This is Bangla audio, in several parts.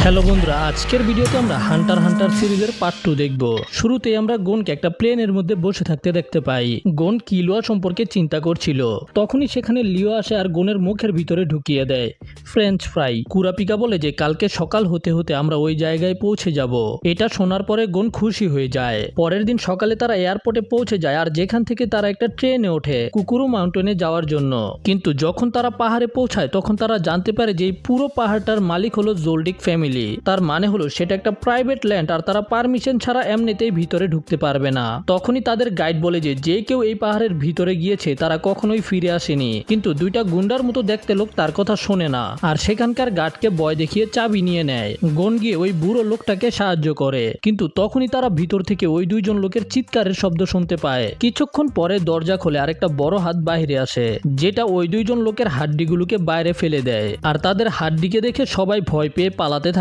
হ্যালো বন্ধুরা, আজকের ভিডিওতে আমরা হান্টার হান্টার সিরিজের পার্ট 2 দেখব। শুরুতেই আমরা গোনকে একটা প্লেনের মধ্যে বসে থাকতে দেখতে পাই। গোন কিলোয়া সম্পর্কে চিন্তা করছিল, তখনই সেখানে লিও আসে আর গোনের মুখের ভিতরে ঢুকিয়ে দেয় ফ্রেঞ্চ ফ্রাই। কুরাপিকা বলে যে কালকে সকাল হতে হতে আমরা ওই জায়গায় পৌঁছে যাব। এটা শোনার পরে গোন খুশি হয়ে যায়। পরের দিন সকালে তারা এয়ারপোর্টে পৌঁছে যায় আর যেখান থেকে তারা একটা ট্রেনে ওঠে কুকুরু মাউন্টেনে যাওয়ার জন্য। কিন্তু যখন তারা পাহাড়ে পৌঁছায় তখন তারা জানতে পারে যে এই পুরো পাহাড়টার মালিক হলো জোলডিক ফ্যামিলি। তার মানে হলো সেটা একটা প্রাইভেট ল্যান্ড আর তারা পারমিশন ছাড়া এমনিতেই ভিতরে ঢুকতে পারবে না। তখনই তাদের গাইড বলে যে যে কেউ এই পাহাড়ের ভিতরে গিয়েছে তারা কখনোই ফিরে আসেনি, কিন্তু দুইটা গুন্ডার মতো দেখতে লোক তার কথা শোনে না আর সেখানকার গার্ডকে ভয় দেখিয়ে চাবি নিয়ে নেয়। গোন গিয়ে ওই বুড়ো লোকটাকে সাহায্য করে, কিন্তু তখনই তারা ভিতর থেকে ওই দুইজন লোকের চিৎকারের শব্দ শুনতে পায়। কিছুক্ষণ পরে দরজা খোলে আর একটা বড় হাত বাইরে আসে, যেটা ওই দুইজন লোকের হাড্ডিগুলোকে বাইরে ফেলে দেয় আর তাদের হাড্ডিকে দেখে সবাই ভয় পেয়ে পালাতে থাকে।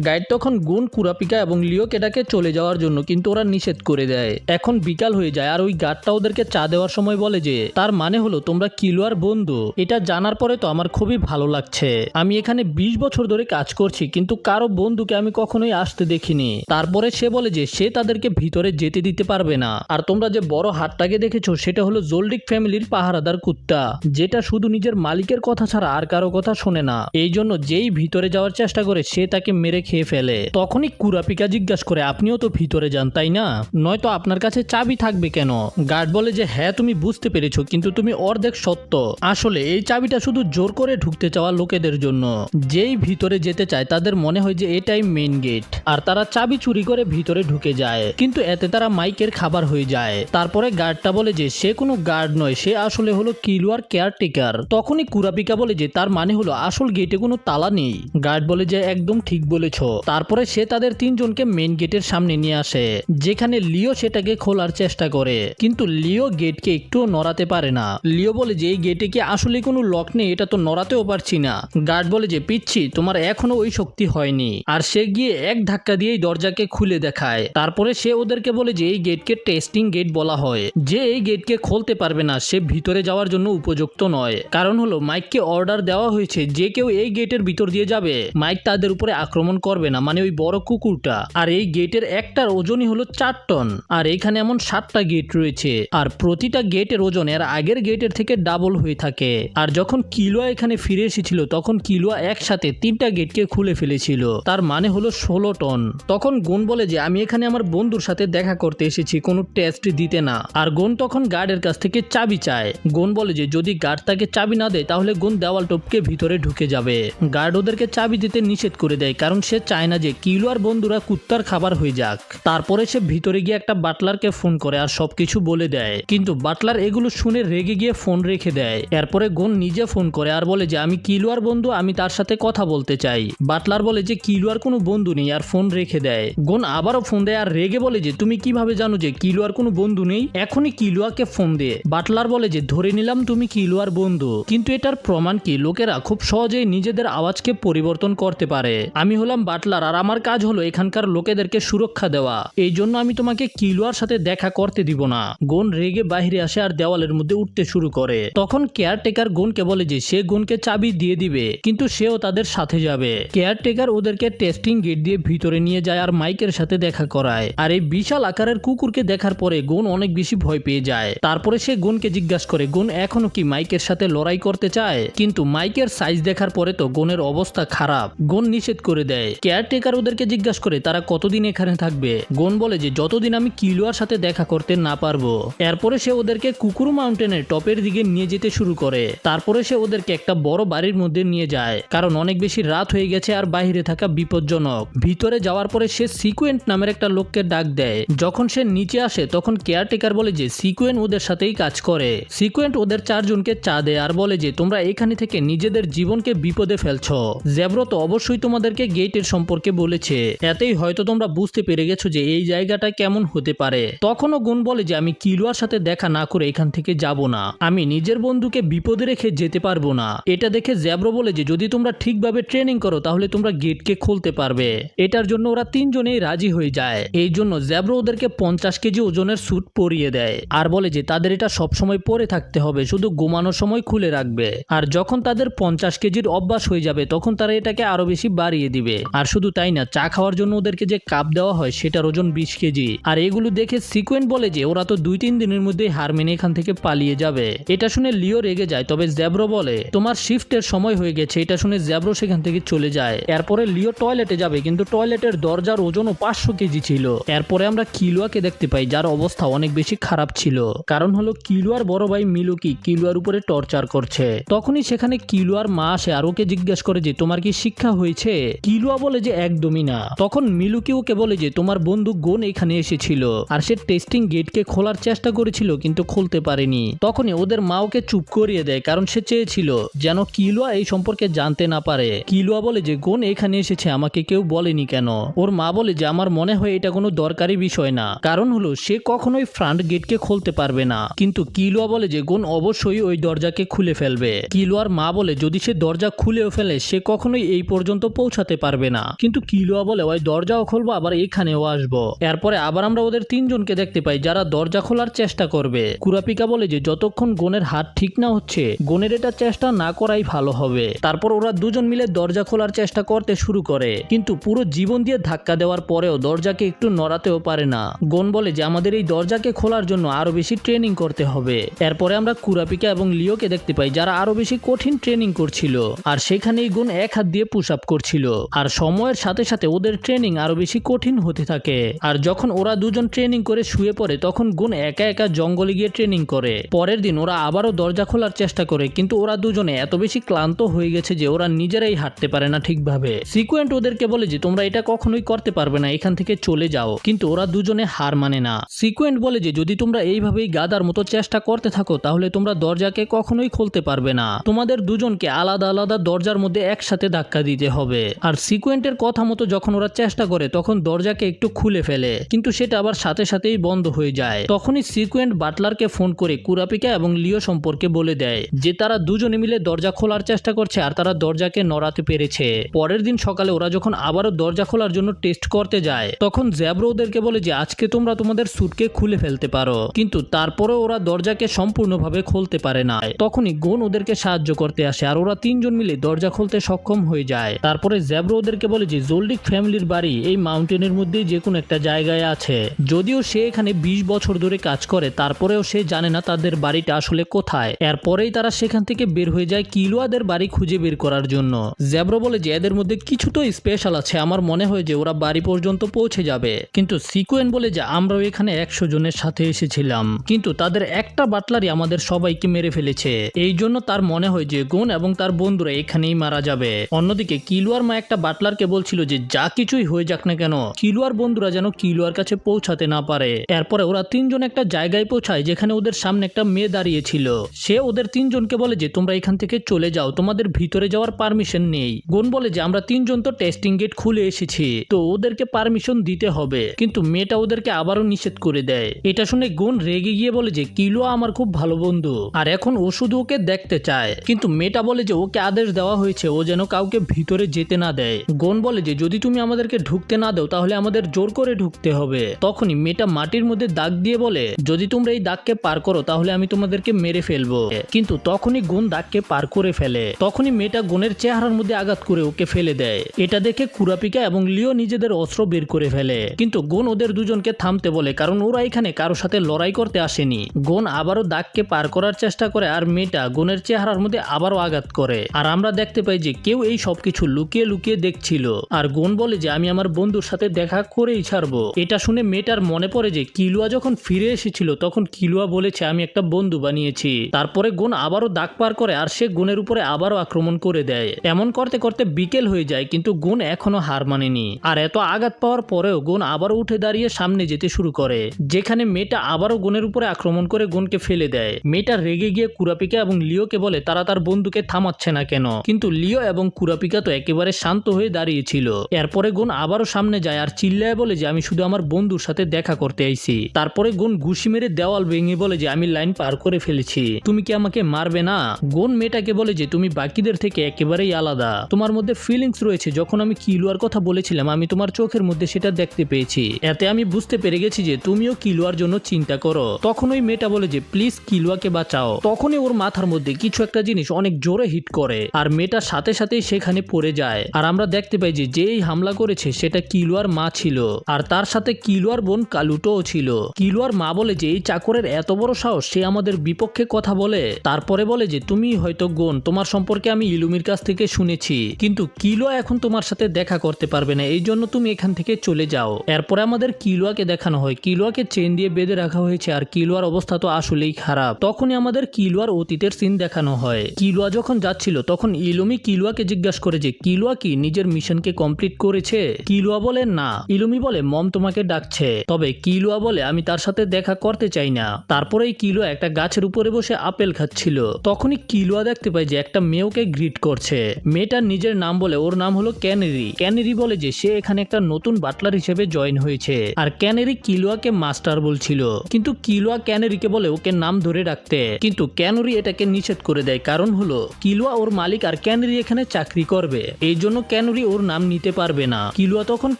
গাইড তখন গুন, কুরাপিকা এবং লিওকে ডাকে চলে যাওয়ার জন্য, কিন্তু ওরা নিষেধ করে দেয়। এখন বিকাল হয়ে যায় আর ওই গার্ডটা ওদেরকে চা দেওয়ার সময় বলে যে তার মানে হলো তোমরা কিলোয়ার বন্ধু। এটা জানার পরে তো আমার খুবই ভালো লাগছে। আমি এখানে 20 বছর ধরে কাজ করছি, কিন্তু কারো বন্ধুকে আমি কখনোই আসতে দেখিনি। তারপরে সে বলে যে সে তাদেরকে ভিতরে যেতে দিতে পারবে না। আর তোমরা যে বড় হাটটাকে দেখেছো সেটা হলো জোলডিক ফ্যামিলির পাহারাদার কুত্তা, যেটা শুধু নিজের মালিকের কথা ছাড়া আর কারো কথা শোনে না। এই জন্য যেই ভিতরে যাওয়ার চেষ্টা করে সে তাকে মেরে খেয়ে ফেলে। তখনই কুরাপিকা জিজ্ঞাসা করে আপনিও তো ভিতরে যান তাই না, নয়তো আপনার কাছে চাবি থাকবে কেন? গার্ড বলে যে হ্যাঁ তুমি বুঝতে পেরেছো, কিন্তু তুমি অর্ধেক সত্য। আসলে এই চাবিটা শুধু জোর করে ঢুকতে চাওয়া লোকেদের জন্য। যেই ভিতরে যেতে চায় তাদের মনে হয় যে এটাই মেইন গেট আর তারা চাবি চুরি করে ভিতরে ঢুকে যায়, কিন্তু এতে তারা মাইকের খাবার হয়ে যায়। তারপরে গার্ডটা বলে যে সে কোনো গার্ড নয়, সে আসলে হলো কিলোয়ার কেয়ারটেকার। তখনই কুরাপিকা বলে যে তার মানে হলো আসল গেটে কোনো তালা নেই। গার্ড বলে যে একদম ঠিক বলেছ। তারপরে সে তাদের তিনজনকে মেইন গেটের সামনে নিয়ে আসে, যেখানে লিও সেটাকে খোলার চেষ্টা করে, কিন্তু লিও গেটকে একটুও নড়াতে পারে না। লিও বলে যে এই গেটে কি আসলে কোনো লক নেই, এটা তো নড়াতেও পারছি না। গার্ড বলে যে পিচ্ছি, তোমার এখনো ওই শক্তি হয়নি। আর সে গিয়ে এক ধাক্কা দিয়েই দরজাকে খুলে দেখায়। তারপরে সে ওদেরকে বলে যে এই গেটকে টেস্টিং গেট বলা হয়, যে এই গেটকে খুলতে পারবে না সে ভিতরে যাওয়ার জন্য উপযুক্ত নয়। কারণ হলো মাইককে অর্ডার দেওয়া হয়েছে যে কেউ এই গেটের ভিতর দিয়ে যাবে মাইক তাদের উপরে আক্রমণ করবে না, মানে ওই বড় কুকুরটা। আর এই গেটের একটার ওজনই হলো 4 টন। আর এখানে এমন 7টা গেট রয়েছে আর প্রতিটা গেটের ওজন এর আগের গেটের থেকে ডাবল হয়ে থাকে। আর যখন কিলোয়া এখানে ফিরে এসেছিল তখন কিলোয়া একসাথে 3টা গেটকে খুলে ফেলেছিল, তার মানে হলো 16 টন। তখন গুন বলে যে আমি এখানে আমার বন্ধুর সাথে দেখা করতে এসেছি, কোনো টেস্ট দিতে না। আর গুন তখন গার্ডের কাছ থেকে চাবি চায়। গুন বলে যে যদি গার্ড তাকে চাবি না দেয় তাহলে গুন দেওয়াল টপকে ভিতরে ঢুকে যাবে। গার্ড ওদেরকে চাবি দিতে নিষেধ করে দেয়, কারণ সে চায় না যে কিলোয়ার বন্ধুরা কুত্তার খাবার হয়ে যাক। তারপরে সে ভিতরে গিয়ে একটা বাটলারকে ফোন করে আর সবকিছু বলে দেয়, কিন্তু বাটলার এগুলো শুনে রেগে গিয়ে ফোন রেখে দেয়। এরপরে গুন নিজে ফোন করে আর বলে যে আমি কিলোয়ার বন্ধু, আমি তার সাথে কথা বলতে চাই। বাটলার বলে যে কিলোয়ার কোনো বন্ধু নেই আর ফোন রেখে দেয়। গুন আবারও ফোন দেয় আর রেগে বলে যে তুমি কিভাবে জানো যে কিলোয়ার কোনো বন্ধু নেই, এখনই কিলোয়াকে ফোন দে। বাটলার বলে যে ধরে নিলাম তুমি কিলোয়ার বন্ধু, কিন্তু এটার প্রমাণ কি? লোকেরা খুব সহজেই নিজেদের আওয়াজকে পরিবর্তন করতে পারে। আমি হলাম বাটলার আর আমার কাজ হলো এখানকার লোকেদেরকে সুরক্ষা দেওয়া, এই জন্য আমি তোমাকে কিলোয়ার সাথে দেখা করতে দিব না। গুন রেগে বাইরে আসে আর দেওয়ালের মধ্যে উঠতে শুরু করে। তখন কেয়ারটেকার গুনকে বলে যে সে গুনকে চাবি দিয়ে দিবে, কিন্তু সেও তাদের সাথে যাবে। কেয়ারটেকার ওদেরকে টেস্টিং গেট দিয়ে ভিতরে নিয়ে যায় আর মাইকের সাথে দেখা করায়। আর এই বিশাল আকারের কুকুরকে দেখার পরে গুন অনেক বেশি ভয় পেয়ে যায়। তারপরে সে গুনকে জিজ্ঞাসা করে গুন এখনো কি মাইকের সাথে লড়াই করতে চায়, কিন্তু মাইকের সাইজ দেখার পরে তো গুনের অবস্থা খারাপ। গুন নিষেধ করে দেয়। কেয়ারটেকার ওদেরকে জিজ্ঞাসা করে তারা কতদিন এখানে থাকবে। গুন বলে যে যতদিন আমি কিলোয়ার সাথে দেখা করতে না পারবো। এরপরে সে ওদেরকে কুকুরু মাউন্টেনের টপের দিকে নিয়ে যেতে শুরু করে। তারপরে সে ওদেরকে একটা বড় বাড়ির মধ্যে নিয়ে যায়, কারণ অনেক বেশি রাত হয়ে গেছে আর বাইরে থাকা বিপজ্জনক। ভিতরে যাওয়ার পরে সে সিকুয়েন্ট নামের একটা লোককে ডাক দেয়। যখন সে নিচে আসে তখন কেয়ারটেকার বলে যে সিকুয়েন্ট ওদের সাথেই কাজ করে। সিকুয়েন্ট ওদের 4 জনকে চা দেয় আর বলে যে তোমরা এখানে থেকে নিজেদের জীবনকে বিপদে ফেলছো। জেব্রো তো অবশ্যই তোমাদেরকে গেটের সম্পর্কে বলেছে, এতেই হয়তো তোমরা বুঝতে পেরে গেছো যে এই জায়গাটা কেমন হতে পারে। তখনও গুন বলে যে আমি কিলোয়ার সাথে দেখা না করে এখান থেকে যাব না, আমি নিজের বন্ধুকে বিপদে রেখে যেতে পারবো না। এটা দেখে জেব্রো বলে যে যদি তোমরা ঠিকভাবে ট্রেনিং করো তাহলে তোমরা গেটকে খুলতে পারবে। এটার জন্য ওরা 3 জনেই রাজি হয়ে যায়। এই জন্য জেব্রো ওদেরকে 50 কেজি ওজনের স্যুট পরিয়ে দেয় আর বলে যে তাদের এটা সবসময় পরে থাকতে হবে, শুধু ঘুমানোর সময় খুলে রাখবে। আর যখন তাদের 50 কেজির অভ্যাস হয়ে যাবে তখন তারা এটাকে আরো বেশি বাড়িয়ে তাড়িয়ে দিবে। আর শুধু তাই না, চা খাওয়ার জন্য ওদেরকে যে কাপ দেওয়া হয় সেটার ওজন 20 কেজি। আর এগুলো দেখে সিকোয়েন্ট বলে যে ওরা তো 2-3 দিনের মধ্যেই হার মেনে এখান থেকে পালিয়ে যাবে। এটা শুনে লিও রেগে যায়, তবে জ্যাব্রো বলে তোমার শিফটের সময় হয়ে গেছে। এটা শুনে জ্যাব্রো সেখান থেকে চলে যায়। এরপরে লিও টয়লেটে যাবে, কিন্তু টয়লেটের দরজার ওজনও 500 কেজি ছিল। এরপরে আমরা কিলুয়াকে দেখতে পাই, যার অবস্থা অনেক বেশি খারাপ ছিল। কারণ হলো কিলুয়ার বড় ভাই মিলুকি কিলুয়ার উপরে টর্চার করছে। তখনই সেখানে কিলুয়ার মা আসে আর ওকে জিজ্ঞেস করে যে তোমার কি শিক্ষা হয়েছে? কিলুয়া বলে যে একদমই না। তখন মিলুকি ওকে বলে যে তোমার বন্ধু গোন এখানে এসেছিল আর সে টেস্টিং গেটকে খোলার চেষ্টা করেছিল কিন্তু খুলতে পারেনি। তখনই ওদের মা ওকে চুপ করিয়ে দেয়, কারণ সে চেয়েছিল যেন কিলুয়া এই সম্পর্কে জানতে না পারে। কিলুয়া বলে যে গোন এখানে এসেছে, আমাকে কেউ বলেনি কেন? ওর মা বলে যে আমার মনে হয় এটা কোনো দরকারি বিষয় না, কারণ হলো সে কখনোই ফ্রন্ট গেটকে খুলতে পারবে না। কিন্তু কিলুয়া বলে যে গোন অবশ্যই ওই দরজাকে খুলে ফেলবে। কিলুয়ার মা বলে যদি সে দরজা খুলেও ফেলে সে কখনোই এই পর্যন্ত পৌঁছাতে পারবে না। কিন্তু কিলুয়া বলে ওই দরজাও খুলবো আবার এখানেও আসবো। এরপরে আবার আমরা ওদের 3 জনকে দেখতে পাই যারা দরজা খোলার চেষ্টা করবে। কুরাপিকা বলে যে যতক্ষণ গোনের হাত ঠিক না হচ্ছে গোনের এটা চেষ্টা না করাই ভালো হবে। তারপর ওরা দুজন মিলে দরজা খোলার চেষ্টা করতে শুরু করে, কিন্তু পুরো জীবন দিয়ে ধাক্কা দেওয়ার পরেও দরজাকে একটু নড়াতেও পারে না। গোন বলে যে আমাদের এই দরজাকে খোলার জন্য আরো বেশি ট্রেনিং করতে হবে। এরপরে আমরা কুরাপিকা এবং লিওকে দেখতে পাই যারা আরো বেশি কঠিন ট্রেনিং করছিল। আর সেখানেই গোন এক হাত দিয়ে পুশ আপ করছিল। আর সময়ের সাথে সাথে ওদের ট্রেনিং আরো বেশি কঠিন হতে থাকে। আর যখন ওরা দুজন ট্রেনিং করে শুয়ে পড়ে তখন গোন একা একা জঙ্গলে গিয়ে ট্রেনিং করে। পরের দিন ওরা আবারও দরজা খোলার চেষ্টা করে, কিন্তু ওরা দুজনে এত বেশি ক্লান্ত হয়ে গেছে যে ওরা নিজেরাই হাঁটতে পারে না ঠিকভাবে। সিকোয়েন্ট ওদেরকে বলে যে তোমরা এটা কখনোই করতে পারবে না, এখান থেকে চলে যাও। কিন্তু ওরা দুজনে হার মানে না। সিকোয়েন্ট বলে যে যদি তোমরা এইভাবেই গাদার মতো চেষ্টা করতে থাকো তাহলে তোমরা দরজাকে কখনোই খুলতে পারবে না। তোমাদের দুজনকে আলাদা আলাদা দরজার মধ্যে একসাথে ধাক্কা দিতে হবে। আর সিকোয়েন্টের কথা মতো যখন ওরা চেষ্টা করে তখন দরজাকে একটু খুলে ফেলে, কিন্তু সেটা আবার সাথে সাথেই বন্ধ হয়ে যায়। তখনই সিকোয়েন্ট বাটলারকে ফোন করে কুরাপিকা এবং লিও সম্পর্কে বলে দেয় যে তারা দুজনে মিলে দরজা খোলার চেষ্টা করছে আর তারা দরজাকে নড়াতে পেরেছে। পরের দিন সকালে ওরা যখন আবারও দরজা খোলার জন্য টেস্ট করতে যায় তখন জ্যাব্রো ওদেরকে বলে যে আজকে তোমরা তোমাদের স্যুটকে খুলে ফেলতে পারো, কিন্তু তারপরে ওরা দরজাকে সম্পূর্ণভাবে খুলতে পারে না। তখনই গোন ওদেরকে সাহায্য করতে আসে আর ওরা 3 জন মিলে দরজা খুলতে সক্ষম হয়ে যায়। তারপরে জ্যাব্রো ওদেরকে বলে যে জোলডিক ফ্যামিলির বাড়ি এই মাউন্টেনের মধ্যেই যে কোনো একটা জায়গায় আছে। যদিও সে এখানে 20 বছর ধরে কাজ করে তারপরেও সে জানে না তাদের বাড়িটা আসলে কোথায়। এরপরেই তারা সেখান থেকে বের হয়ে যায় কিলুয়াদের বাড়ি খুঁজে বের করার জন্য। জ্যাব্রো বলে যে এদের মধ্যে কিছু তো স্পেশাল আছে, আমার মনে হয় যে ওরা বাড়ি পর্যন্ত পৌঁছে যাবে। কিন্তু সিকোয়েন্ট বলে যে আমরাও এখানে 100 জনের সাথে এসেছিলাম, কিন্তু তাদের একটা বাটলারই আমাদের সবাইকে মেরে ফেলেছে। এই জন্য তার মনে হয় যে গোন এবং তার বন্ধুরা এখানেই মারা যাবে। অন্যদিকে কিলুয়ার মা একটা বাটলারকে বলছিল যে যা কিছুই হয়ে যাক না কেন কিলুয়ার বন্ধুরা যেন কিলুয়ার কাছে পৌঁছাতে না পারে। এরপরে ওরা 3 জন একটা জায়গায় পৌঁছায় যেখানে ওদের সামনে একটা মেয়ে দাঁড়িয়ে ছিল। সে ওদের 3 জনকে বলে যে তোমরা এখান থেকে চলে যাও, তোমাদের ভিতরে যাওয়ার পারমিশন নেই। গোন বলে যে আমরা 3 জন তো টেস্টিং গেট খুলে এসেছি, তো ওদেরকে পারমিশন দিতে হবে। কিন্তু মেয়েটা ওদেরকে আবারও নিষেধ করে দেয়। এটা শুনে গোন রেগে গিয়ে বলে যে কিলুয়া আমার খুব ভালো বন্ধু আর এখন ও শুধু ওকে দেখতে চায়। কিন্তু মেয়েটা বলে যে ওকে আদেশ দেওয়া হয়েছে ও যেন কাউকে ভিতরে যেতে না দেয়। গোন বলে যে যদি তুমি আমাদেরকে ঢুকতে না দাও তাহলে আমাদের জোর করে ঢুকতে হবে। তখনই মেয়েটা মাটির মধ্যে দাগ দিয়ে বলে যদি তোমরা এই দাগকে পার করো তাহলে আমি তোমাদেরকে মেরে ফেলবো। কিন্তু তখনই গোন দাগকে পার করে ফেলে। তখনই মেয়েটা গোনের চেহারার মধ্যে আঘাত করে ওকে ফেলে দেয়। এটা দেখে কুরাপিকা এবং লিও নিজেদের অস্ত্র বের করে ফেলে, কিন্তু গোন ওদের দুজনকে থামতে বলে কারণ ওরা এখানে কারো সাথে লড়াই করতে আসেনি। গোন আবারও দাগকে পার করার চেষ্টা করে আর মেয়েটা গোনের চেহারার মধ্যে আবারও আঘাত করে। আর আমরা দেখতে পাই যে কেউ এই সবকিছু লুকিয়ে লুকিয়ে দেখছিল। আর গোন বলে যে আমি আমার বন্ধুর সাথে দেখা করেই ছাড়বো। এটা শুনে মেয়েটার মনে পড়ে যে কিলুয়া যখন ফিরে এসেছিল তখন কিলুয়া বলেছে আমি একটা বন্ধু বানিয়েছি। তারপরে গোন আবারও দাগ পার করে আর সে গোনের উপরে আবারও আক্রমণ করে দেয়। এমন করতে করতে বিকেল হয়ে যায়, কিন্তু গোন এখনো হার মানেনি। আর এত আঘাত পাওয়ার পরেও গোন আবারও উঠে দাঁড়িয়ে সামনে যেতে শুরু করে, যেখানে মেয়েটা আবারও গোনের উপরে আক্রমণ করে গোনকে ফেলে দেয়। মেয়েটা রেগে গিয়ে কুরাপিকা এবং লিওকে বলে তারা তার বন্ধুকে থামাচ্ছে না কেন, কিন্তু লিও এবং কুরাপিকা তো একেবারে শান্ত হয়ে দাঁড়িয়েছিল। এরপরে গোন আবারও সামনে যায় আর চিল্লায় বলে যে আমি শুধু আমার বন্ধুর সাথে দেখা করতে আইছি। তারপরে গোন ঘুষি মেরে দেওয়াল ভেঙে বলে যে আমি লাইন পার করে ফেলেছি, তুমি কি আমাকে মারবে না? গোন মেয়েটাকে বলে যে তুমি বাকিদের থেকে একেবারেই আলাদা, তোমার মধ্যে ফিলিংস রয়েছে। যখন আমি কিলুয়ার কথা বলেছিলাম আমি তোমার চোখের মধ্যে সেটা দেখতে পেয়েছি, এতে আমি বুঝতে পেরে গেছি যে তুমিও কিলুয়ার জন্য চিন্তা করো। তখন ওই মেয়েটা বলে যে প্লিজ কিলুয়াকে বাঁচাও। তখনই ওর মাথার মধ্যে কিছু একটা জিনিস অনেক জোরে হিট করে আর মেয়েটার সাথে সাথেই সেখানে পড়ে যায়। আর আমরা দেখতে পাই যে যেই হামলা করেছে সেটা কিলুয়ার মা ছিল, আর তার সাথে কিলুয়ার বোন কালুটোও ছিল। কিলুয়ার মা বলে যে এই চাকরের এত বড় সাহস, সে আমাদের বিপক্ষে কথা বলে। তারপরে বলে যে তুমি হয়তো গোন, তোমার সম্পর্কে আমি ইলুমির কাছ থেকে শুনেছি, কিন্তু কিলুয়া এখন তোমার সাথে দেখা করতে পারবে না, এই জন্য তুমি এখান থেকে চলে যাও। এরপরে আমাদের কিলুয়াকে দেখানো হয়, কিলুয়াকে চেন দিয়ে বেঁধে রাখা হয়েছে, আর কিলুয়ার অবস্থা তো আসলেই খারাপ। তখনই আমাদের কিলুয়ার অতীতের সিন দেখানো হয়। কিলুয়া যখন যাচ্ছিল তখন ইলুমি কিলুয়াকে জিজ্ঞাসা করে যে কিলুয়া কি নিজের মিশনকে কমপ্লিট করেছে। কিলুয়া বলে না। ইলুমি বলে মম তোমাকে ডাকছে, তবে কিলুয়া বলে আমি তার সাথে দেখা করতে চাই না। তারপরেই কিলুয়া একটা গাছের উপরে বসে আপেল খাচ্ছিল। তখনই কিলুয়া দেখতে পায় যে একটা মেয়েকে গ্রিট করছে। মেয়েটার নিজের নাম বলে, ওর নাম হলো ক্যানেরি। ক্যানেরি বলে যে সে এখানে একটা নতুন বাটলার হিসেবে জয়েন হয়েছে, আর ক্যানেরি কিলুয়াকে মাস্টার বলছিল, কিন্তু কিলুয়া ক্যানেরিকে বলে ওকে নাম ধরে রাখতে, কিন্তু ক্যানেরি এটাকে নিষেধ করে দেয়। কারণ হলো কিলুয়া ওর মালিক আর ক্যানেরি এখানে চাকরি করবে, এই জন্য ক্যানেরি ওর নাম নিতে পারবে না। কিলুয়া তখন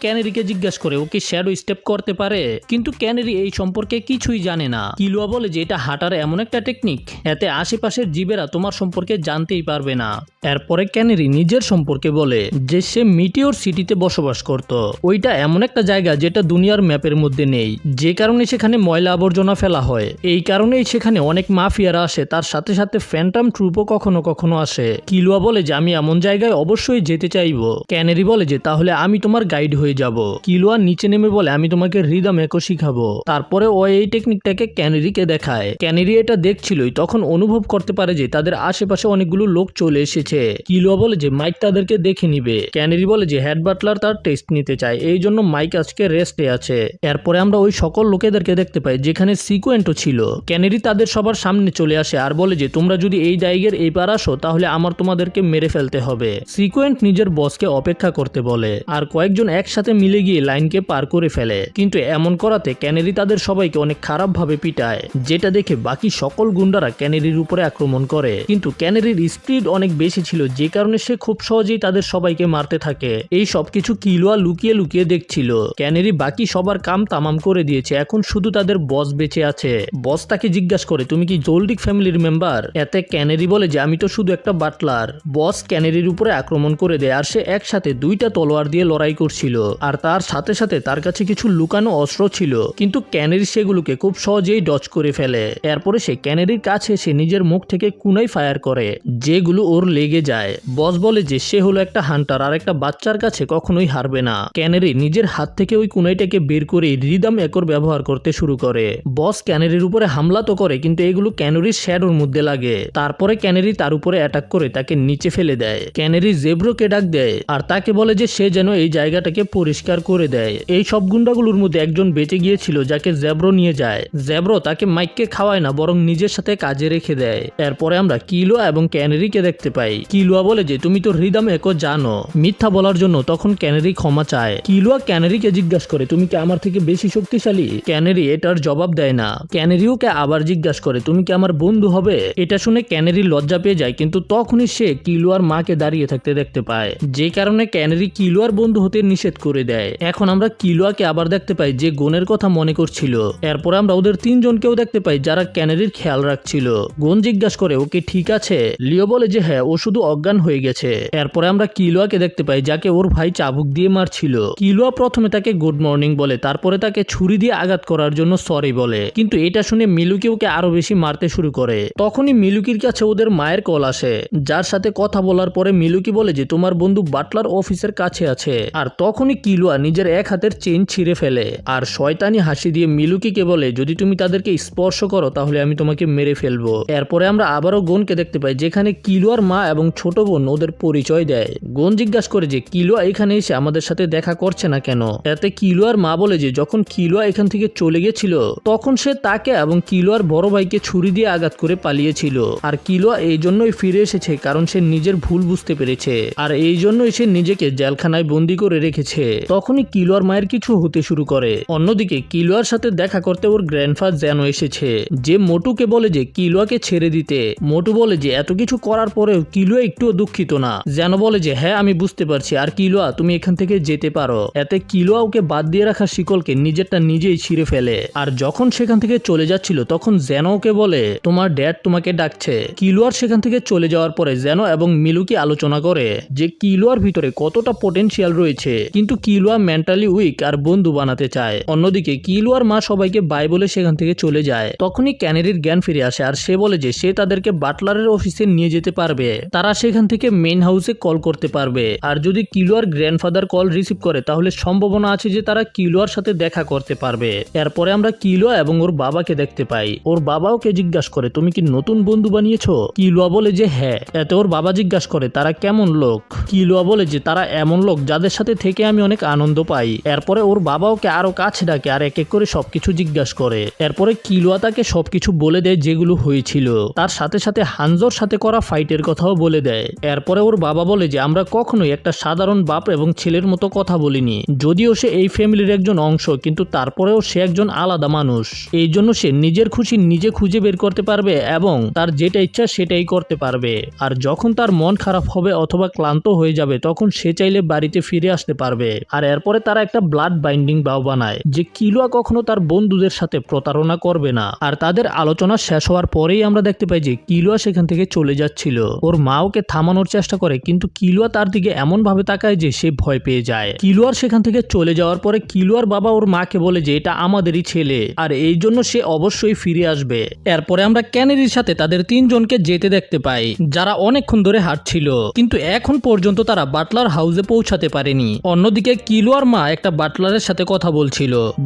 ক্যানেরিকে জিজ্ঞাসা করে ও কি শ্যাডো স্টেপ করতে পারে, কিন্তু ক্যানেরি এই সম্পর্কে কিছুই জানে না। কিলুয়া বলে যে এটা হাঁটার এমন একটা টেকনিক, এতে আশেপাশের জীবেরা তোমার সম্পর্কে জানতেই পারবে না। এরপরে ক্যানেরি নিজের সম্পর্কে বলে যে সে মিটিওর সিটিতে বসবাস করত। ওইটা এমন একটা জায়গা যেটা দুনিয়ার ম্যাপের মধ্যে নেই, যে কারণে সেখানে ময়লা আবর্জনা ফেলা হয়। এই কারণেই সেখানে অনেক মাফিয়ারা আসে, তার সাথে সাথে ফ্যান্টম ট্রুপও কখনো কখনো আসে। কিলুয়া বলে যে আমি এমন জায়গায় অবশ্যই যেতে চাইবো। ক্যানেরি বলে যে তাহলে আমি তোমার গাইড হয়ে যাব। কিলুয়া নিচে নেমে বলে আমি তোমাকে রিদম একো শিখাবো। তারপরে ও এই টেকনিকটাকে ক্যানেরিকে দেখায়। ক্যানেরি এটা দেখছিলই, তখন অনুভব করতে পারে যে তাদের আশেপাশে অনেকগুলো লোক চলে এসেছে। কিলুয়া বলে যে মাইক তাদেরকে দেখে নিবে। ক্যানেরি বলে যে হেড বাটলার তার টেস্ট নিতে চায়, এই জন্য মাইক আজকে রেস্টে আছে। এরপরে আমরা ওই সকল লোকেদেরকে দেখতে পাই যেখানে সিকোয়েন্টও ছিল। ক্যানেরি তাদের সবার সামনে চলে আসে আর বলে যে তোমরা যদি এই জায়গার এই পার আসো তাহলে আমার তোমাদেরকে মেরে ফেলতে হবে। সিকোয়েন্ট নিজের বসকে অপেক্ষা করতে বলে, আর কয়েকজন একসাথে মিলে গিয়ে লাইনকে পার করে ফেলে, কিন্তু এমন করাতে ক্যানেরি তাদের সবাইকে অনেক খারাপ ভাবে পিটায়, যেটা দেখে বাকি সকল গুন্ডারা ক্যানেরির উপরে আক্রমণ করে। কিন্তু ক্যানেরির স্পিড অনেক বেশি ছিল, যে কারণে সে খুব সহজেই তাদের সবাইকে মারতে থাকে। এই সবকিছু কিলুয়া লুকিয়ে লুকিয়ে দেখছিল। ক্যানেরি বাকি সবার কাম তামাম করে দিয়েছে, এখন শুধু তাদের বস বেঁচে আছে। বস তাকে জিজ্ঞাসা করে তুমি কি জোলডিক ফ্যামিলির মেম্বার। এতে ক্যানেরি বলে যে আমি তো শুধু একটা বাটলার। বস ক্যানেরির উপরে আক্রমণ করে দেয়, আর সে একসাথে দুইটা তলোয়ার দিয়ে লড়াই করছিল, আর তার সাথে সাথে তার কাছে কিছু লুকানো অস্ত্র ছিল, কিন্তু ক্যানেরি সেগুলোকে খুব সহজেই ডজ করে ফেলে। এরপরে সে ক্যানেরির কাছে এসে নিজের মুখ থেকে কুনাই ফায়ার করে, যেগুলো ওর লেগে যায়। বস বলে যে সে হলো একটা হান্টার, আর একটা বাচ্চার কাছে কখনোই হারবে না। ক্যানেরি নিজের হাত থেকে ওই কুনাইটাকে বের করে রিদম একর ব্যবহার করতে শুরু করে। বস ক্যানেরির উপরে হামলা তো করে, কিন্তু এগুলো ক্যানেরির শ্যাডোর মধ্যে লাগে। তারপরে ক্যানেরি তার উপরে অ্যাটাক করে তাকে নিচে ফেলে দেয়। ক্যানেরি জেব্রোকে ডাক দেয় আর তাকে বলে যে সে যেন এই জায়গাটাকে পরিষ্কার করে দেয়। এই সব গুন্ডাগুলোর মধ্যে একজন বেঁচে গিয়েছিল যাকে জেব্রো নিয়ে যায়। জেব্রো তাকে মাইককে খাওয়ায় না, বরং নিজের সাথে কাজে রেখে দেয়। এরপরে আমরা কিলুয়া এবং ক্যানেরিকে দেখতে পাই। কিলুয়া বলে যে তুমি তো রিদম একো জানো, মিথ্যা বলার জন্য তখন ক্যানেরি ক্ষমা চায়। কিলুয়া ক্যানেরিকে জিজ্ঞাসা করে তুমি কি আমার থেকে বেশি শক্তিশালী। ক্যানেরি এটার জবাব দেয় না। ক্যানেরিওকে আবার জিজ্ঞাসা করে তুমি কি আমার বন্ধু হবে। এটা শুনে ক্যানেরি লজ্জা পেয়ে যায়, কিন্তু তখনই সে কিলুয়ার মাকে দাঁড়িয়ে থাকতে দেখতে পায়, যে কারণে ক্যানেরি কিলুয়ার বন্ধু হতে নিষেধ করে দেয়। এখন আমরা কিলুয়াকে আবার দেখতে পাই যে গোনের কথা মনে করছিল। এরপরে আমরা ওদের তিনজনকেও দেখতে পাই যারা ক্যানেরির খেয়াল রাখছিল। গোন জিজ্ঞাসা করে ওকে ঠিক আছে। লিও বলে যে হ্যাঁ, ও শুধু অজ্ঞান হয়ে গেছে। এরপরে আমরা কিলুয়াকে দেখতে পাই যাকে ওর ভাই চাবুক দিয়ে মারছিল। কিলুয়া প্রথমে তাকে গুড মর্নিং বলে, তারপরে তাকে ছুরি দিয়ে আঘাত করার জন্য সরি বলে, কিন্তু এটা শুনে মিলুকি ওকে আরো বেশি মারতে শুরু করে। তখনই মিলুকির কাছে ওদের মায়ের কল আসে, যার সাথে কথা বলার পরে মিলুকি বলে যে তোমার বন্ধু বাটলার অফিসের কাছে আছে। আর তখনই কিলুয়া নিজের এক হাতের চেইন ছিঁড়ে ফেলে, আর শয়তানি হাসি দিয়ে মিলুকিকে বলে যদি তুমি তাদেরকে স্পর্শ করো তাহলে আমি তোমাকে মেরে ফেলবো। এরপরে আমরা আবারও গোনকে দেখতে পাই, যেখানে কিলুয়ার মা এবং ছোট বোন ওদের পরিচয় দেয়। গোন জিজ্ঞাসা করে যে কিলুয়া এখানে এসে আমাদের সাথে দেখা করছে না কেন। এতে কিলুয়ার মা বলে যে যখন কিলুয়া এখান থেকে চলে গেছিল তখন সে তাকে এবং কিলুয়ার বড় ভাইকে ছুরি দিয়ে আঘাত করে পালিয়েছিল, আর কিলুয়া এই জন্যই ফিরে এসেছে কারণ সে নিজের ভুল বুঝতে পেরেছে, আর এই জন্যই সে নিজেকে জেলখানায় বন্দি করে রেখেছে। তখনই কিলুয়ার মায়ের কিছু হতে শুরু করে। অন্যদিকে কিলুয়ার সাথে দেখা করতে ওর গ্র্যান্ডফাদার জ্যানো এসেছে, যে মোটুকে বলে যে কিলুয়াকে ছেড়ে দিতে। মোটু বলে যে এত কিছু করার পরেও কিলুয়া একটুও দুঃখিত না। জ্যানো বলে যে হ্যাঁ আমি বুঝতে পারছি, আর কিলুয়া তুমি এখান থেকে যেতে পারো। এতে কিলুয়া ওকে বাদ দিয়ে রাখা শিকলকে নিজেরটা নিজেই ছিঁড়ে ফেলে, আর যখন সেখান থেকে চলে যাচ্ছিল তখন জ্যানো ওকে বলে তোমার ড্যাড তোমাকে ডাকছে। কিলুয়ার সেখান থেকে চলে যাওয়ার পরে জ্যানো এবং মিলুকি আলোচনা করে যে কিলোয়ার ভিতরে কতটা পটেনশিয়াল রয়েছে, কিন্তু কিলোয়া মেন্টালি উইক আর বন্ধু বানাতে চায়। অন্যদিকে কিলোয়ার মা সবাইকে বাই বলে সেখান থেকে চলে যায়। তখনই ক্যানেরির জ্ঞান ফিরে আসে আর সে বলে যে সে তাদেরকে বাটলারের অফিসে নিয়ে যেতে পারবে, তারা সেখান থেকে মেইন হাউসে কল করতে পারবে। আর যদি কিলোয়ার গ্র্যান্ডফাদার কল রিসিভ করে তাহলে সম্ভাবনা আছে যে তারা কিলোয়ার সাথে দেখা করতে পারবে। এরপরে আমরা কিলোয়া এবং ওর বাবাকে দেখতে পাই। ওর বাবা ওকে জিজ্ঞাসা করে তুমি কি নতুন বন্ধু বানিয়েছো? কিলোয়া বলে যে হ্যাঁ। এতে ওর বাবা জিজ্ঞাসা করে তারা কেমন লোক? কিলোয়া বলে যে তারা এমন লোক যাদের সাথে থেকে আমি অনেক আনন্দ পাই। এরপরে ওর বাবা ওকে আরো কাছে ডাকে আর এক এক করে সবকিছু জিজ্ঞাসা করে। এরপরে কিলোয়া তাকে সবকিছু বলে দেয় যেগুলো হয়েছিল, তার সাথে সাথে হানজোর সাথে করা ফাইটের কথাও বলে দেয়। এরপরে ওর বাবা বলে যে আমরা কখনোই একটা সাধারণ বাপ এবং ছেলের মতো কথা বলিনি, যদিও সে এই ফ্যামিলির একজন অংশ, কিন্তু তারপরেও সে একজন আলাদা মানুষ। এই জন্য সে নিজের খুশি নিজে খুঁজে বের করতে পারবে এবং তার যেটা ইচ্ছা সেটাই করতে পারবে। আর যখন তার মন খারাপ হবে অথবা ক্লান্ত হয়ে যাবে তখন সে চাইলে বাড়িতে ফিরে আসতে পারবে। আর এরপরে তারা একটা ব্লাড বাইন্ডিং বাও বানায় যে কিলোয়া কখনো তার বন্ধুদের সাথে প্রতারণা করবে না। আর তাদের আলোচনা শেষ হওয়ার পরেই আমরা দেখতে পাই যে কিলোয়া সেখান থেকে চলে যাচ্ছিল। ওর মা ওকে থামানোর চেষ্টা করে, কিন্তু কিলোয়া তার দিকে এমন ভাবে তাকায় যে সে ভয় পেয়ে যায়। কিলোয়ার সেখান থেকে চলে যাওয়ার পরে কিলোয়ার বাবা ওর মাকে বলে যে এটা আমাদেরই ছেলে আর এই জন্য সে অবশ্যই ফিরে আসবে। এরপরে আমরা ক্যানেরির সাথে তাদের তিনজনকে যেতে দেখতে পাই, যারা অনেকক্ষণ ধরে হাঁটছিল, কিন্তু এখন পর্যন্ত তারা বাটলার হাউসে পৌঁছাতে পারেনি। অন্যদিকে কিলোয়ার মা একটা বাটলারের সাথে কথা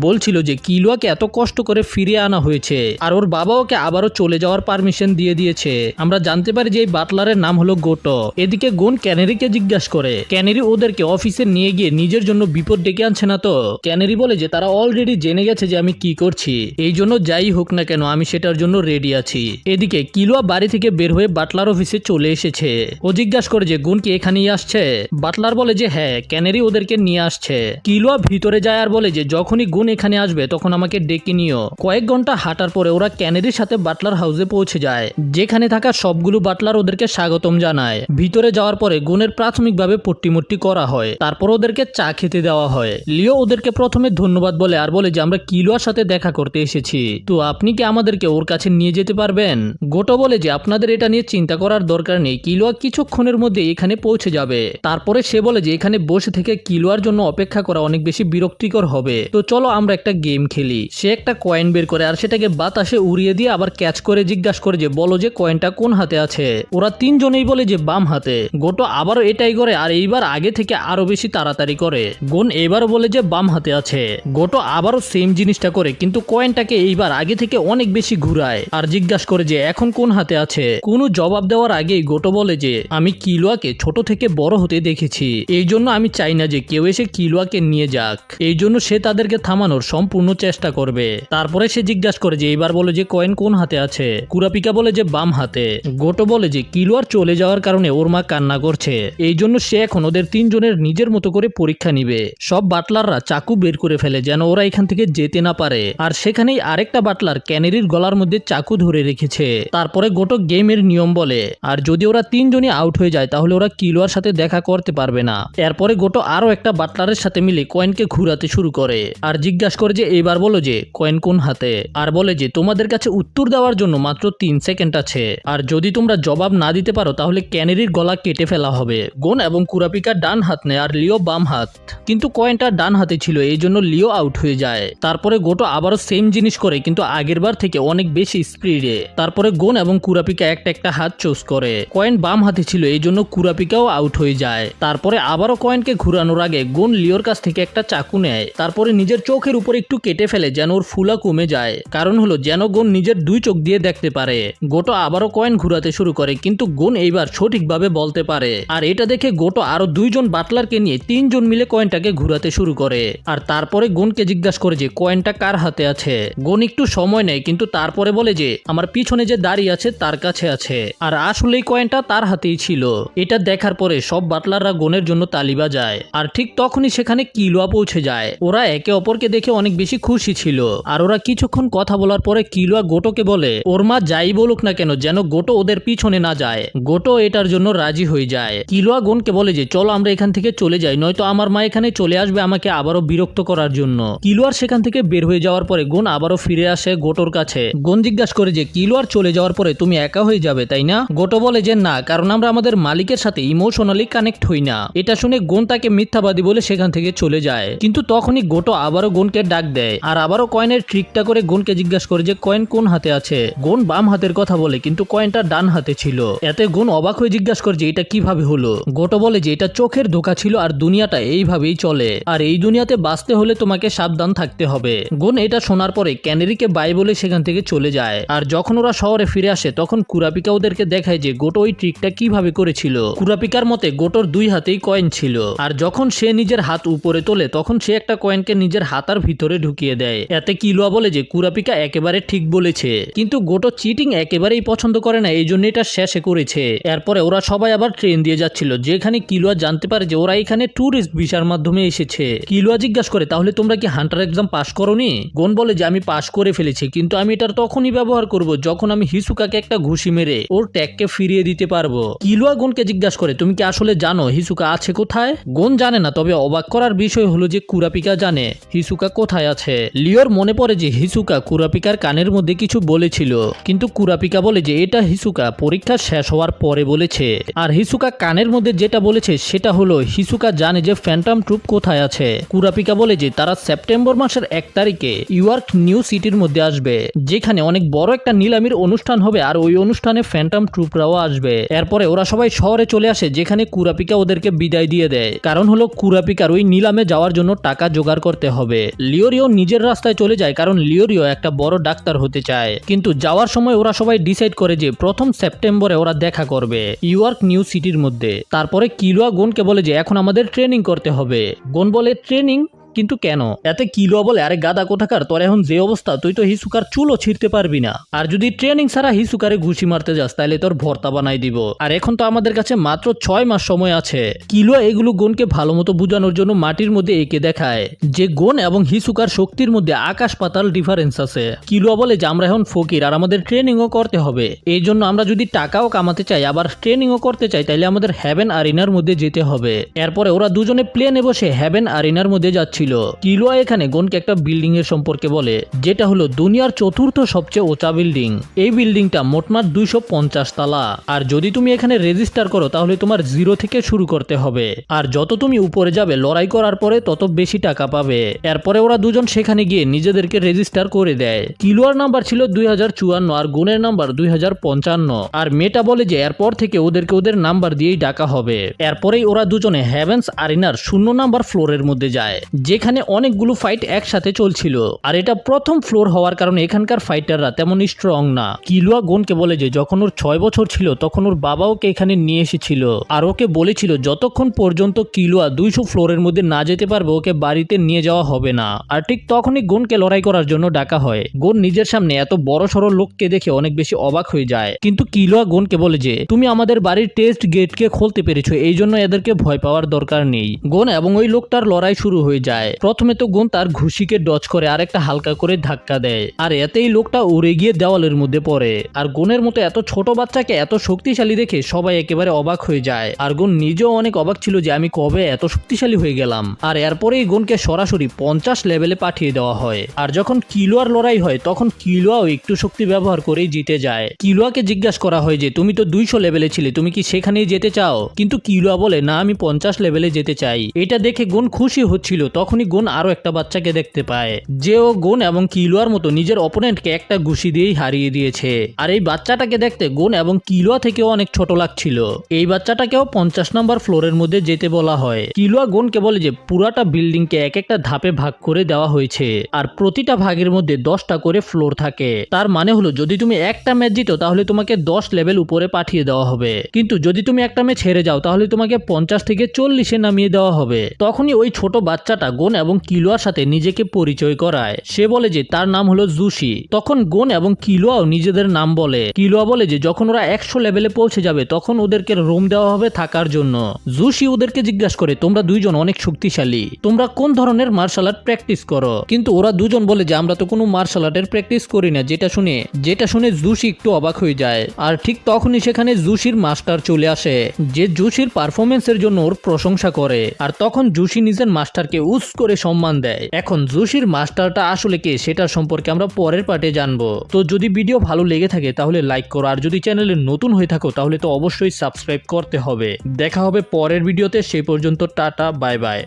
বলছিল যে কিলোয়াকে এত কষ্ট করে ফিরিয়ে আনা হয়েছে আর ওর বাবা ওকে আবারও চলে যাওয়ার পারমিশন দিয়ে দিয়েছে। আমরা জানতে পারি যে এই বাটলারের নাম হলো গোটো। এদিকে গুন ক্যানেরিকে জিজ্ঞাসা করে, ক্যানেরি ওদেরকে অফিসে নিয়ে গিয়ে নিজের জন্য বিপদ ডেকে আনছে না তো? ক্যানেরি বলে যে তারা অলরেডি জেনে গেছে যে আমি কি করছি, এই জন্য যাই হোক না কেন আমি সেটার জন্য রেডি আছি। এদিকে কিলোয়া বাড়ি থেকে বের হয়ে বাটলার অফিসে চলে এসেছে। ও জিজ্ঞাসা করে যে গুন কি এখানেই আসছে? বাটলার বলে যে হ্যাঁ, ক্যানেরি ওদেরকে নিয়ে আসছে। কিলোয়া ভিতরে যায় আর বলে যে যখনই গুন এখানে আসবে তখন আমাকে ডেকে নিও। কয়েক ঘন্টা হাঁটার পরে ওরা ক্যানেরির সাথে বাটলার হাউসে পৌঁছে যায়, যেখানে থাকা সবগুলো বাটলার ওদেরকে স্বাগতম জানায়। ভিতরে যাওয়ার পরে গুনের প্রাথমিকভাবে পট্টিমট্টি করা হয়, তারপর ওদেরকে চা খেতে দেওয়া হয়। লিও ওদেরকে প্রথমে ধন্যবাদ বলে আর বলে যে আমরা কিলোয়ার সাথে দেখা করতে এসেছি, তো আপনি কি আমাদেরকে ওর কাছে নিয়ে যেতে পারবেন? গোটো বলে যে আপনাদের এটা নিয়ে চিন্তা করার দরকার নেই, কিলোয়া কিছুক্ষণের মধ্যে এখানে পৌঁছে যাবে। তারপরে সে বলে যে এখানে বসে থেকে কিলোয়ার জন্য অপেক্ষা করা অনেক বেশি বিরক্তিকর হবে, তো চলো আমরা একটা গেম খেলি। সে একটা কয়েন বের করে আর সেটাকে বাতাসে উড়িয়ে দিয়ে আবার ক্যাচ করে জিজ্ঞাসা করে যে বলো যে কয়েনটা কোন হাতে আছে? ওরা তিনজনেই বলে যে বাম হাতে। গোটো আবারও এটাই করে আর এইবার আগে থেকে আরো বেশি তাড়াতাড়ি করে। গুন এবারও বলে যে বাম হাতে আছে। গোটো আবারও সেম জিনিসটা করে, কিন্তু কয়েনটাকে এইবার আগে থেকে অনেক বেশি ঘুরায় আর জিজ্ঞাসা করে যে এখন কোন হাতে আছে। কোনো জবাব দেওয়ার আগেই গোটো বলে যে আমি কিলোয়াকে ছোট থেকে বড় হতে দেখেছি, এই জন্য আমি চাই না যে কেউ এসে কিলোয়াকে নিয়ে যাক, এই জন্য সে তাদেরকে থামানোর সম্পূর্ণ চেষ্টা করবে। তারপরে সে জিজ্ঞাসা করে যে এইবার বলে যে কয়েন কোন হাতে আছে? কুরাপিকা বলে যে বাম হাতে। গোটো বলে যে কিলোয়ার চলে যাওয়ার কারণে ওর মা কান্না করছে, এই জন্য সে এখন ওদের তিনজনের নিজের মতো করে পরীক্ষা নিবে। সব বাটলাররা চাকু বের করে ফেলে যেন ওরা এখান থেকে যেতে না পারে, আর সেখানেই আরেকটা বাটলার ক্যানেরির গলার মধ্যে চাকু ধরে রেখেছে। তারপরে গোটো গেমের নিয়ম বলে, আর যদি ওরা তিনজনই আউট হয়ে যায় তাহলে ওরা কিলোয়ার সাথে দেখা করতে পারবে না। এরপরে গোটো আরো একটা বাটলারের সাথে মিলে কয়েনকে ঘুরাতে শুরু করে আর জিজ্ঞাসা করে যে এবার বলো যে কয়েন কোন হাতে? আর বলে যে তোমাদের কাছে উত্তর দেওয়ার জন্য মাত্র 3 সেকেন্ড আছে, আর যদি তোমরা জবাব না দিতে পারো তাহলে ক্যানেরির গলা কেটে ফেলা হবে। গুন এবং কুরাপিকা ডান হাত নেয় আর লিও বাম হাত, কিন্তু কয়েনটা ডান হাতে ছিল এই জন্য লিও আউট হয়ে যায়। তারপরে গোটো আবারও সেম জিনিস করে, কিন্তু আগের বার থেকে অনেক বেশি স্পিডে। তারপরে গুন এবং কুরাপিকা একটা হাত চুজ করে, কয়েন বাম হাতে ছিল এই জন্য কুরাপিকাও আউট হয়ে যায়। তারপরে আবারও কয়েনকে ঘুরানোর আগে গুন লিওর কাছ থেকে একটা চাকু নেয়, তারপরে নিজের চোখের উপর একটু কেটে ফেলে যেন ওর ফুলা কমে যায়, কারণ হলো যেন গুন নিজের 2 চোখ দিয়ে দেখতে পারে। গোটো আবারও কয়েন ঘুরাতে শুরু করে, কিন্তু গুন এইবার সঠিকভাবে বলতে পারে, আর এটা দেখে গোটো আরো 2 জন বাটলারকে নিয়ে 3 জন মিলে কয়েনটাকে ঘুরাতে শুরু করে। আর তারপরে গুনকে জিজ্ঞাসা করে যে কয়েনটা কার হাতে আছে। গুন একটু সময় নেয়, কিন্তু তারপরে বলে যে আমার পিছনে যে দাঁড়িয়ে আছে তার কাছে আছে, আর আসলেই কয়েনটা তার হাতেই ছিল। এটা দেখার পরে সব বাটলাররা গুনের জন্য তালি বাজায়, আর ঠিক তখনই সেখানে কিলোয়া পৌঁছে যায়। ওরা একে অপরকে দেখে অনেক বেশি খুশি ছিল, আর ওরা কিছুক্ষণ কথা বলার পরে কিলোয়া গোটোকে বলে ওর মা যাই বলুক না কেন যেন গোটো ওদের পিছনে না যায়। গোটো এটার জন্য রাজি হয়ে যায়। কিলোয়া গুনকে বলে যে চলো আমরা এখান থেকে চলে যাই, নয়তো আমার মা এখানে চলে আসবে আমাকে আবারও বিরক্ত করার জন্য। কিলোয়ার সেখান থেকে বের হয়ে যাওয়ার পরে গুন আবারও ফিরে আসে গোটোর কাছে। গুন জিজ্ঞাসা করে যে কিলোয়ার চলে যাওয়ার পরে তুমি একা হয়ে যাবে তাই না? গোটো বলে যে না, কারণ আমরা আমাদের মালিকের সাথে ইমোশন ইমোশনালি কানেক্ট হই না। এটা শুনে গোন তাকে মিথ্যাবাদী বলে সেখান থেকে চলে যায়। কিন্তু তখনই গোটো আবারও গোনকে ডাক দেয় আর আবারও কয়েনের ট্রিকটা করে গোনকে জিজ্ঞাসা করে যে কয়েন কোন হাতে আছে। গোন বাম হাতের কথা বলে কিন্তু কয়েনটা ডান হাতে ছিল। এতে গোন অবাক হয়ে জিজ্ঞাসা করে যে এটা কিভাবে হলো। গোটো বলে যে এটা চোখের ধোঁকা ছিল আর দুনিয়াটা এইভাবেই চলে আর এই দুনিয়াতে বাঁচতে হলে তোমাকে সাবধান থাকতে হবে। গোন এটা শোনার পরে ক্যানেরিকে বাই বলে সেখান থেকে চলে যায়। আর যখন ওরা শহরে ফিরে আসে তখন কুরাপিকা ওদেরকে দেখায় যে গোটো ওই ট্রিকটা কিভাবে করেছিল। কুরাপিকার মতে গোটোর দুই হাতেই কয়েন ছিল আর যখন সে নিজের হাত উপরে তোলে তখন সে একটা কয়েনকে নিজের হাতার ভিতরে ঢুকিয়ে দেয়। এতে কিলুয়া বলে যে কুরাপিকা একেবারে ঠিক বলেছে, কিন্তু গোটো চিটিং একেবারেই পছন্দ করে না, এই জন্য এটা শেষে করেছে। এরপরে ওরা সবাই আবার ট্রেন দিয়ে যাচ্ছিল, যেখানে কিলুয়া জানতে পারে যে ওরা এখানে ট্যুরিস্ট ভিসার মাধ্যমে এসেছে। কিলুয়া জিজ্ঞাসা করে তাহলে তোমরা কি হান্টার এক্সাম পাস করোনি? গোন বলে যে আমি পাস করে ফেলেছি, কিন্তু আমি এটার তখনই ব্যবহার করব যখন আমি হিসুকাকে একটা ঘুষি মেরে ওর ট্যাগকে ফিরিয়ে দিতে পারবো। কিলুয়া গোনকে জিজ্ঞাসা করে তুমি কি আসলে জানো হিসুকা আছে কোথায়? গোন জানে না, তবে অবাক করার বিষয় হলো যে কুরাপিকা জানে হিসুকা কোথায় আছে। লিওর মনে পড়ে যে হিসুকা কুরাপিকার কানের মধ্যে কিছু বলেছিল, কিন্তু কুরাপিকা বলে যে এটা হিসুকা পরীক্ষা শেষ হওয়ার পরে বলেছে। আর হিসুকা কানের মধ্যে যেটা বলেছে সেটা হলো হিসুকা জানে যে ফ্যান্টম ট্রুপ কোথায় আছে। কুরাপিকা বলে যে তারা সেপ্টেম্বর মাসের 1 তারিখে ইয়র্ক নিউ সিটির মধ্যে আসবে, যেখানে অনেক বড় একটা নিলামির অনুষ্ঠান হবে আর ওই অনুষ্ঠানে ফ্যান্টম ট্রুপরাও আসবে। এরপরে ওরা সবাই শহরে চলে আসে, যেখানে কুরাপিকা ওদেরকে বিদায় দিয়ে দেয়। কারণ হলো কুরাপিকার ওই নিলামে যাওয়ার জন্য টাকা জোগাড় করতে হবে। লিওরিও নিজের রাস্তায় চলে যায়, কারণ লিওরিও একটা বড় ডাক্তার হতে চায়। কিন্তু যাওয়ার সময় ওরা সবাই ডিসাইড করে যে 1 সেপ্টেম্বরে ওরা দেখা করবে ইয়র্ক নিউ সিটির মধ্যে। তারপরে কিলুয়া গোনকে বলে যে এখন আমাদের ট্রেনিং করতে হবে। গোন বলে ট্রেনিং? কিন্তু কেন? এতে কিলুয়া বলে আরে গাদা কোথাকার, তোর এখন যে অবস্থা তুই তো হিসুকার চুলও ছিঁড়তে পারবি না, আর যদি ট্রেনিং ছাড়া হিসুকারে ঘুষি মারতে যাস তাহলে তোর ভর্তা বানাই দিব, আর এখন তো আমাদের কাছে মাত্র 6 মাস সময় আছে। কিলুয়া এগুলো গোনকে ভালো মতো বোঝানোর জন্য মাটির মধ্যে এঁকে দেখায় যে গোন এবং হিসুকার শক্তির মধ্যে আকাশ পাতাল ডিফারেন্স আছে। কিলুয়া বলে যে আমরা এখন ফকির আর আমাদের ট্রেনিংও করতে হবে, এই জন্য আমরা যদি টাকাও কামাতে চাই আবার ট্রেনিংও করতে চাই তাহলে আমাদের হেভেন আরিনার মধ্যে যেতে হবে। এরপরে ওরা দুজনে প্লেনে বসে হেভেন আরিনার মধ্যে যাচ্ছে। কিলুয়া এখানে গোনকে একটা বিল্ডিং এর সম্পর্কে বলে, যেটা হলো দুনিয়ার 4র্থ সবচেয়ে উঁচা বিল্ডিং। এই বিল্ডিংটা মোটমাট 250 তলা, আর যদি তুমি এখানে রেজিস্টার করো তাহলে তোমার 0 থেকে শুরু করতে হবে, আর যত তুমি উপরে যাবে লড়াই করার পরে তত বেশি টাকা পাবে। এরপরে ওরা দুজন সেখানে গিয়ে নিজেদেরকে রেজিস্টার করে দেয়। কিলুয়ার নাম্বার ছিল 2054 আর গোনের নাম্বার 2055, আর মেয়েটা বলে যে এরপর থেকে ওদেরকে ওদের নাম্বার দিয়েই ডাকা হবে। এরপরেই ওরা দুজনে হেভেন্স আরিনার 0 নাম্বার ফ্লোরের মধ্যে যায়, যেখানে অনেকগুলো ফাইট একসাথে চলছিল। আর এটা প্রথম ফ্লোর হওয়ার কারণে এখানকার ফাইটাররা তেমন স্ট্রং না। কিলুয়া গোনকে বলে যে যখন ওর 6 বছর ছিল তখন ওর বাবা ওকে এখানে নিয়ে এসেছিল, আর ওকে বলেছিল যতক্ষণ পর্যন্ত কিলুয়া 200 ফ্লোরের মধ্যে না যেতে পারবে ওকে বাড়িতে নিয়ে যাওয়া হবে না। আর ঠিক তখনই গোনকে লড়াই করার জন্য ডাকা হয়। গোন নিজের সামনে এত বড় সড়ো লোককে দেখে অনেক বেশি অবাক হয়ে যায়, কিন্তু কিলুয়া গোনকে বলে যে তুমি আমাদের বাড়ির টেস্ট গেটকে খুলতে পেরেছো, এই জন্য এদেরকে ভয় পাওয়ার দরকার নেই। গোন এবং ওই লোকটার লড়াই শুরু হয়ে যায়। প্রথমে তো গোন তার ঘুষিকে ডজ করে আর একটা হালকা করে ধাক্কা দেয়, আর এতেই লোকটা উড়ে গিয়ে দেওয়ালের মধ্যে পড়ে। আর গোনের মতো এত ছোট বাচ্চাকে এত শক্তিশালী দেখে সবাই একেবারে অবাক হয়ে যায়। আর গোন নিজেও অনেক অবাক ছিল যে আমি কবে এত শক্তিশালী হয়ে গেলাম। আর এরপরেই গোনকে সরাসরি 50 লেভেলে পাঠিয়ে দেওয়া হয়। আর যখন কিলুয়ার লড়াই হয় তখন কিলুয়াও একটু শক্তি ব্যবহার করেই জিতে যায়। কিলুয়াকে জিজ্ঞাসা করা হয় যে তুমি তো 200 লেভেলে ছিলে, তুমি কি সেখানেই যেতে চাও? কিন্তু কিলুয়া বলে না, আমি 50 লেভেলে যেতে চাই। এটা দেখে গোন খুশি হচ্ছিল, তখনই গোন আরো একটা বাচ্চাকে দেখতে পায় যে ও গোন এবং কিলুয়ার মতো নিজের অপোনেন্টকে একটা ঘুষি দিয়েই হারিয়ে দিয়েছে। আর এই বাচ্চাটাকে দেখতে গোন এবং কিলুয়া থেকেও অনেক ছোট লাগছিল। এই বাচ্চাটাকেও 50 নাম্বার ফ্লোরের মধ্যে যেতে বলা হয়। কিলুয়া গোনকে বলে যে পুরাটা বিল্ডিংকে এক একটা ধাপে ভাগ করে দেওয়া হয়েছে, আর প্রতিটা ভাগের মধ্যে 10টা করে ফ্লোর থাকে। তার মানে হলো যদি তুমি একটা ম্যাচ জিতো তাহলে তোমাকে 10 লেভেল উপরে পাঠিয়ে দেওয়া হবে, কিন্তু যদি তুমি একটা ম্যাচ হেরে যাও তাহলে তোমাকে 50 থেকে 40-এ নামিয়ে দেওয়া হবে। তখনই ওই ছোট বাচ্চাটা গোন এবং কিলুয়ার সাথে নিজেকে পরিচয় করায়। সে বলে যে তার নাম হলো জুসি। তখন গোন এবং কিলুয়াও নিজেদের নাম বলে। কিলুয়া বলে যে যখন ওরা 100 লেভেলে পৌঁছে যাবে তখন ওদেরকে রুম দেওয়া হবে থাকার জন্য। জুসি ওদেরকে জিজ্ঞাসা করে তোমরা দুইজন অনেক শক্তিশালী, তোমরা কোন ধরনের মার্শাল আর্ট প্র্যাকটিস করো? কিন্তু ওরা দুজন বলে যে আমরা তো কোনো মার্শাল আর্টের প্র্যাকটিস করি না। যেটা শুনে জুসি একটু অবাক হয়ে যায়। আর ঠিক তখনই সেখানে জুসির মাস্টার চলে আসে, যে জুসির পারফরমেন্সের জন্য ওর প্রশংসা করে। আর তখন জুসি নিজের মাস্টারকে করে সম্মান দেয়। এখন জোশির মাস্টারটা আসলে কে সেটার সম্পর্কে আমরা পরের পার্টে জানবো। তো যদি ভিডিও ভালো লেগে থাকে তাহলে লাইক করো, আর যদি চ্যানেলে নতুন হয়ে থাকো তাহলে তো অবশ্যই সাবস্ক্রাইব করতে হবে। দেখা হবে পরের ভিডিওতে, সেই পর্যন্ত টাটা বাই বাই।